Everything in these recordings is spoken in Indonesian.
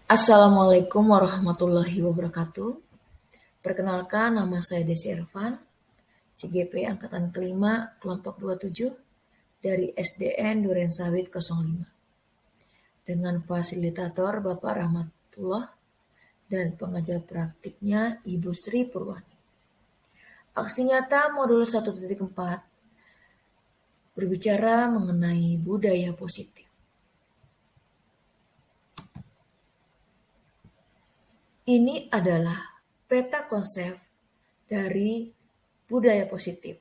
Assalamualaikum warahmatullahi wabarakatuh. Perkenalkan, nama saya Desi Irfan, CGP Angkatan Kelima, kelompok 27 dari SDN Durensawit 05. Dengan fasilitator Bapak Rahmatullah dan pengajar praktiknya Ibu Sri Purwani. Aksi nyata modul 1.4 berbicara mengenai budaya positif. Ini adalah peta konsep dari budaya positif.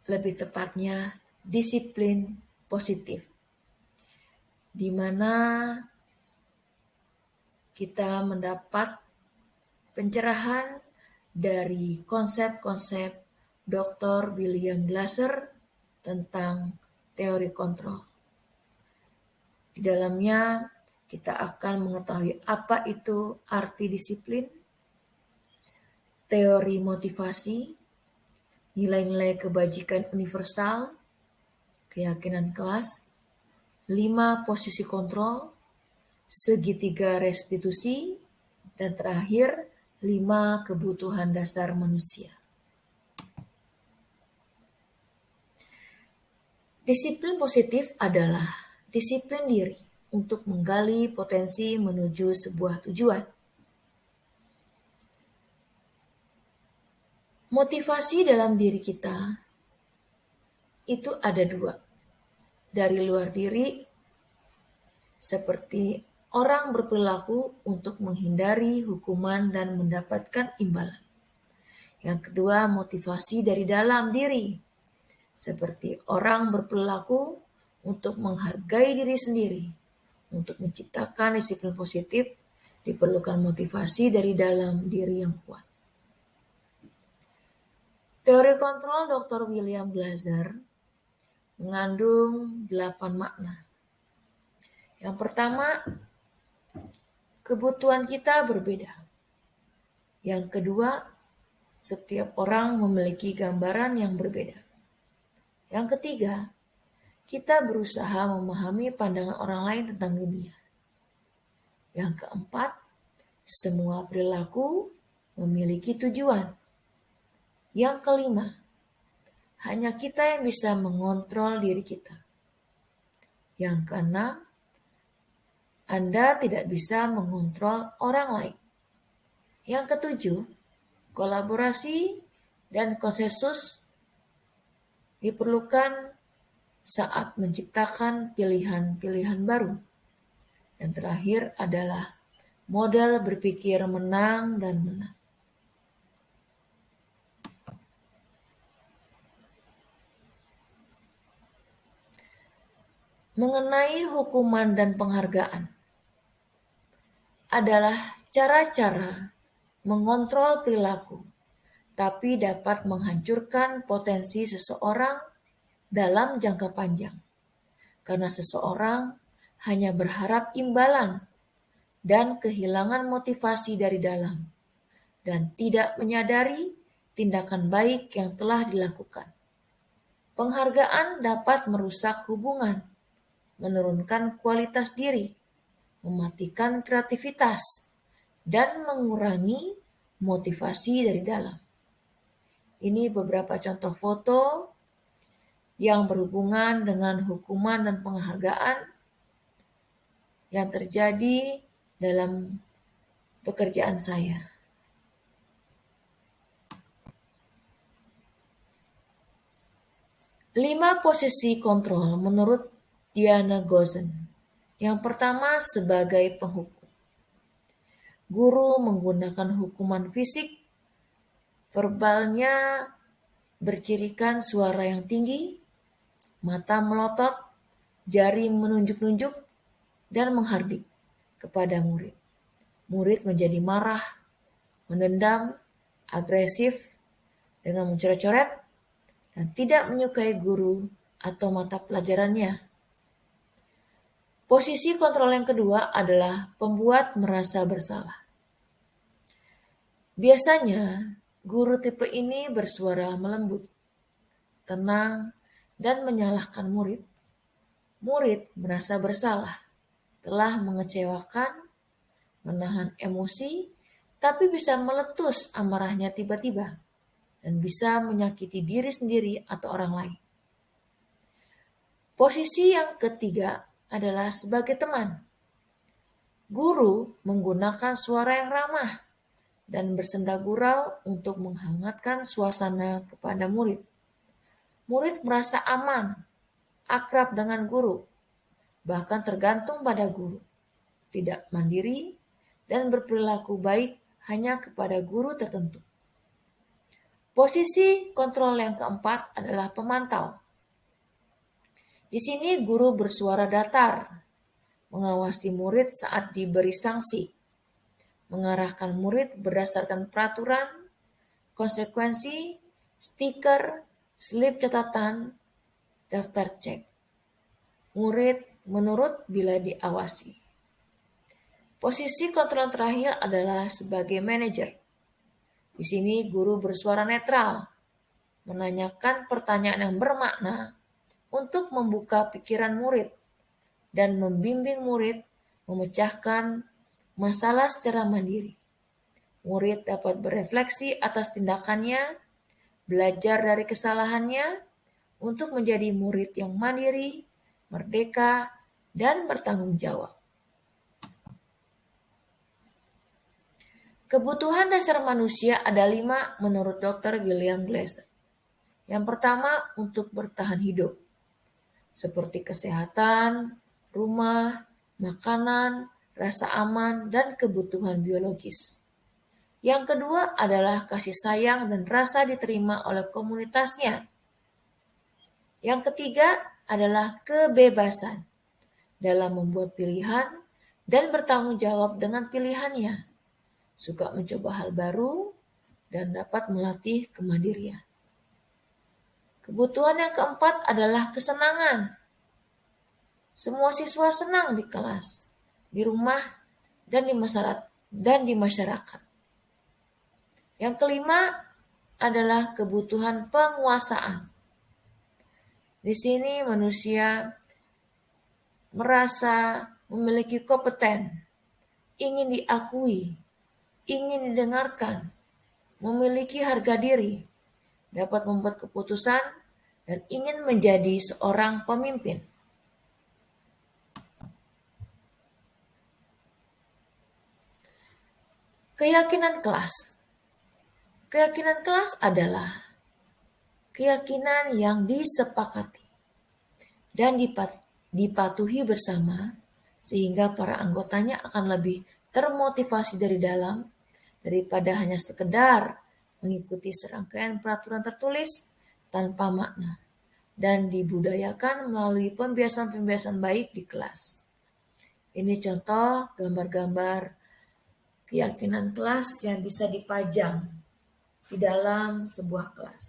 Lebih tepatnya disiplin positif, di mana kita mendapat pencerahan dari konsep-konsep Dr. William Glasser tentang teori kontrol. Di dalamnya kita akan mengetahui apa itu arti disiplin, teori motivasi, nilai-nilai kebajikan universal, keyakinan kelas, 5 posisi kontrol, segitiga restitusi, dan terakhir 5 kebutuhan dasar manusia. Disiplin positif adalah disiplin diri untuk menggali potensi menuju sebuah tujuan. Motivasi dalam diri kita itu ada 2. Dari luar diri, seperti orang berperilaku untuk menghindari hukuman dan mendapatkan imbalan. Yang kedua, motivasi dari dalam diri, seperti orang berperilaku untuk menghargai diri sendiri. Untuk menciptakan disiplin positif, diperlukan motivasi dari dalam diri yang kuat. Teori kontrol Dr. William Glasser mengandung 8 makna. Yang pertama, kebutuhan kita berbeda. Yang kedua, setiap orang memiliki gambaran yang berbeda. Yang ketiga, kita berusaha memahami pandangan orang lain tentang dunia. Yang keempat, semua perilaku memiliki tujuan. Yang kelima, hanya kita yang bisa mengontrol diri kita. Yang keenam, Anda tidak bisa mengontrol orang lain. Yang ketujuh, kolaborasi dan konsensus diperlukan saat menciptakan pilihan-pilihan baru. Yang terakhir adalah modal berpikir menang dan menang. Mengenai hukuman dan penghargaan adalah cara-cara mengontrol perilaku, tapi dapat menghancurkan potensi seseorang dalam jangka panjang. Karena seseorang hanya berharap imbalan dan kehilangan motivasi dari dalam, dan tidak menyadari tindakan baik yang telah dilakukan. Penghargaan dapat merusak hubungan, menurunkan kualitas diri, mematikan kreativitas, dan mengurangi motivasi dari dalam. Ini beberapa contoh foto yang berhubungan dengan hukuman dan penghargaan yang terjadi dalam pekerjaan saya. Lima posisi kontrol menurut Diana Gozen. Yang pertama, sebagai penghukum. Guru menggunakan hukuman fisik, verbalnya bercirikan suara yang tinggi, mata melotot, jari menunjuk-nunjuk, dan menghardik kepada murid. Murid menjadi marah, menendam, agresif, dengan mencoret-coret, dan tidak menyukai guru atau mata pelajarannya. Posisi kontrol yang kedua adalah pembuat merasa bersalah. Biasanya, guru tipe ini bersuara melembut, tenang, dan menyalahkan murid. Murid merasa bersalah, telah mengecewakan, menahan emosi, tapi bisa meletus amarahnya tiba-tiba dan bisa menyakiti diri sendiri atau orang lain. Posisi yang ketiga adalah sebagai teman. Guru menggunakan suara yang ramah dan bersenda gurau untuk menghangatkan suasana kepada murid. Murid merasa aman, akrab dengan guru, bahkan tergantung pada guru, tidak mandiri, dan berperilaku baik hanya kepada guru tertentu. Posisi kontrol yang keempat adalah pemantau. Di sini guru bersuara datar, mengawasi murid saat diberi sanksi, mengarahkan murid berdasarkan peraturan, konsekuensi, stiker, slip catatan, daftar cek. Murid menurut bila diawasi. Posisi kontrol terakhir adalah sebagai manajer. Di sini guru bersuara netral, menanyakan pertanyaan yang bermakna untuk membuka pikiran murid dan membimbing murid memecahkan masalah secara mandiri. Murid dapat berefleksi atas tindakannya, belajar dari kesalahannya, untuk menjadi murid yang mandiri, merdeka, dan bertanggung jawab. Kebutuhan dasar manusia ada 5 menurut Dr. William Glasser. Yang pertama, untuk bertahan hidup, seperti kesehatan, rumah, makanan, rasa aman, dan kebutuhan biologis. Yang kedua adalah kasih sayang dan rasa diterima oleh komunitasnya. Yang ketiga adalah kebebasan dalam membuat pilihan dan bertanggung jawab dengan pilihannya, suka mencoba hal baru, dan dapat melatih kemandirian. Kebutuhan yang keempat adalah kesenangan. Semua siswa senang di kelas, di rumah, dan di masyarakat. Yang kelima adalah kebutuhan penguasaan. Di sini manusia merasa memiliki kompeten, ingin diakui, ingin didengarkan, memiliki harga diri, dapat membuat keputusan, dan ingin menjadi seorang pemimpin. Keyakinan kelas. Keyakinan kelas adalah keyakinan yang disepakati dan dipatuhi bersama, sehingga para anggotanya akan lebih termotivasi dari dalam daripada hanya sekedar mengikuti serangkaian peraturan tertulis tanpa makna, dan dibudayakan melalui pembiasan-pembiasan baik di kelas. Ini contoh gambar-gambar keyakinan kelas yang bisa dipajang di dalam sebuah kelas.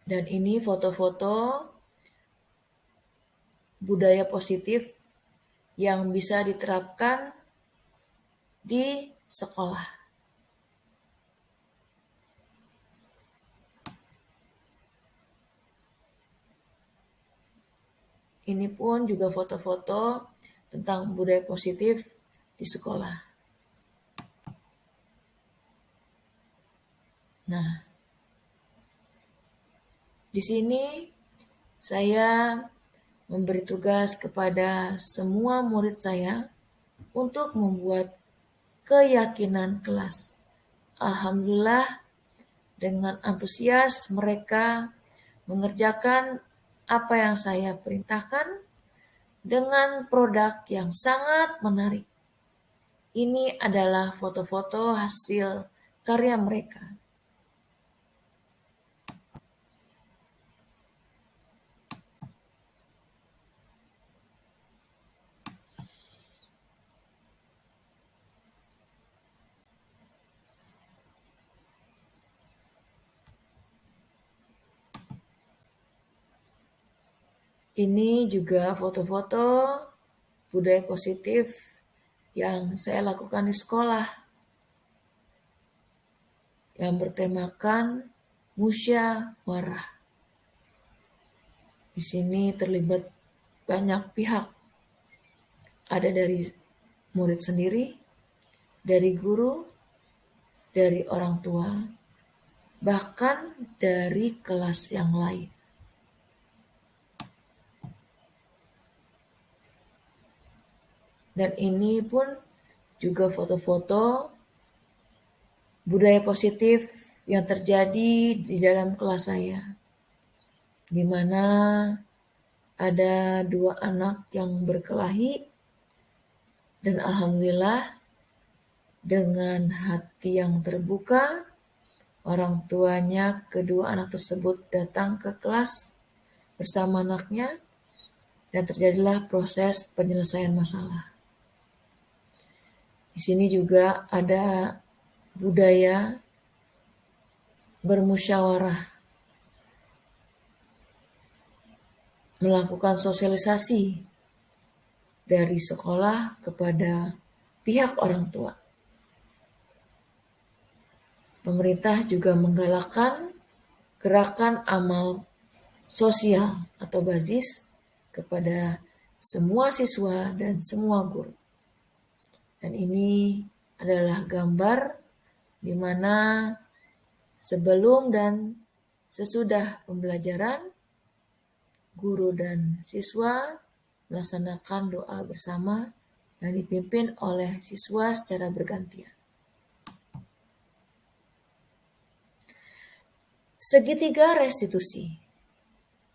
Dan ini foto-foto budaya positif yang bisa diterapkan di sekolah. Ini pun juga foto-foto tentang budaya positif di sekolah. Nah, di sini saya memberi tugas kepada semua murid saya untuk membuat keyakinan kelas. Alhamdulillah, dengan antusias mereka mengerjakan apa yang saya perintahkan dengan produk yang sangat menarik. Ini adalah foto-foto hasil karya mereka. Ini juga foto-foto budaya positif yang saya lakukan di sekolah, yang bertemakan musyawarah. Di sini terlibat banyak pihak. Ada dari murid sendiri, dari guru, dari orang tua, bahkan dari kelas yang lain. Dan ini pun juga foto-foto budaya positif yang terjadi di dalam kelas saya, di mana ada 2 anak yang berkelahi, dan alhamdulillah dengan hati yang terbuka, orang tuanya kedua anak tersebut datang ke kelas bersama anaknya, dan terjadilah proses penyelesaian masalah. Di sini juga ada budaya bermusyawarah, melakukan sosialisasi dari sekolah kepada pihak orang tua. Pemerintah juga menggalakkan gerakan amal sosial atau BAZIS kepada semua siswa dan semua guru. Dan ini adalah gambar di mana sebelum dan sesudah pembelajaran, guru dan siswa melaksanakan doa bersama yang dipimpin oleh siswa secara bergantian. Segitiga restitusi,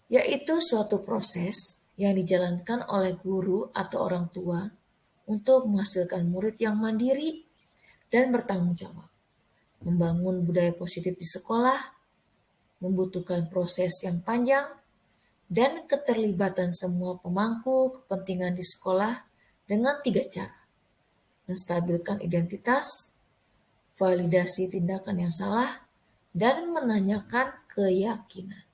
yaitu suatu proses yang dijalankan oleh guru atau orang tua untuk menghasilkan murid yang mandiri dan bertanggung jawab. Membangun budaya positif di sekolah membutuhkan proses yang panjang dan keterlibatan semua pemangku kepentingan di sekolah dengan 3 cara. Menstabilkan identitas, validasi tindakan yang salah, dan menanyakan keyakinan.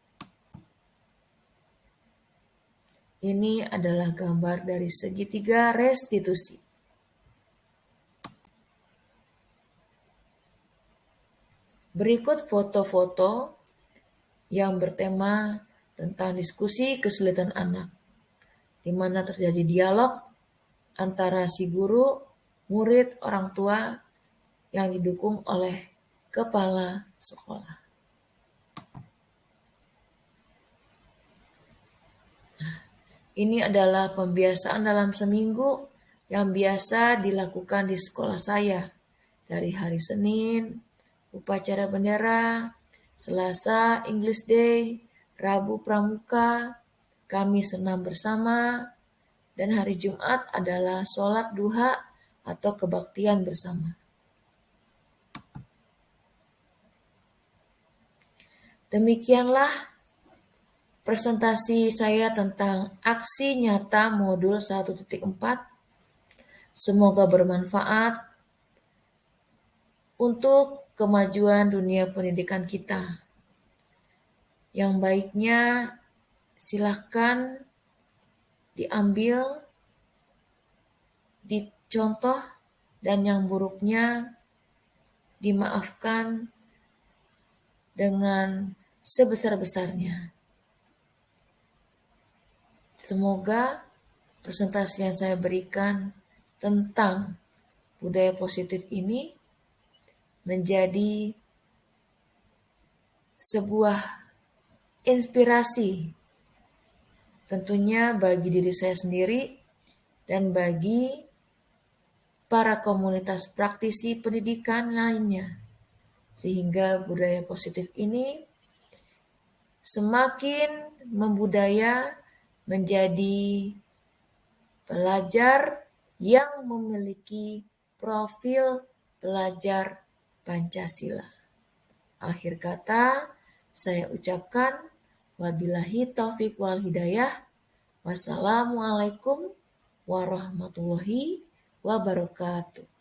Ini adalah gambar dari segitiga restitusi. Berikut foto-foto yang bertema tentang diskusi kesulitan anak, di mana terjadi dialog antara si guru, murid, orang tua yang didukung oleh kepala sekolah. Nah, ini adalah pembiasaan dalam seminggu yang biasa dilakukan di sekolah saya. Dari hari Senin, upacara bendera, Selasa, English Day, Rabu Pramuka, Kamis senam bersama, dan hari Jumat adalah sholat duha atau kebaktian bersama. Demikianlah presentasi saya tentang aksi nyata modul 1.4. Semoga bermanfaat untuk kemajuan dunia pendidikan kita. Yang baiknya silahkan diambil, dicontoh, dan yang buruknya dimaafkan dengan sebesar-besarnya. Semoga presentasi yang saya berikan tentang budaya positif ini menjadi sebuah inspirasi tentunya bagi diri saya sendiri dan bagi para komunitas praktisi pendidikan lainnya, sehingga budaya positif ini semakin membudaya menjadi pelajar yang memiliki profil pelajar Pancasila. Akhir kata, saya ucapkan wabillahi taufik wal hidayah. Wassalamualaikum warahmatullahi wabarakatuh.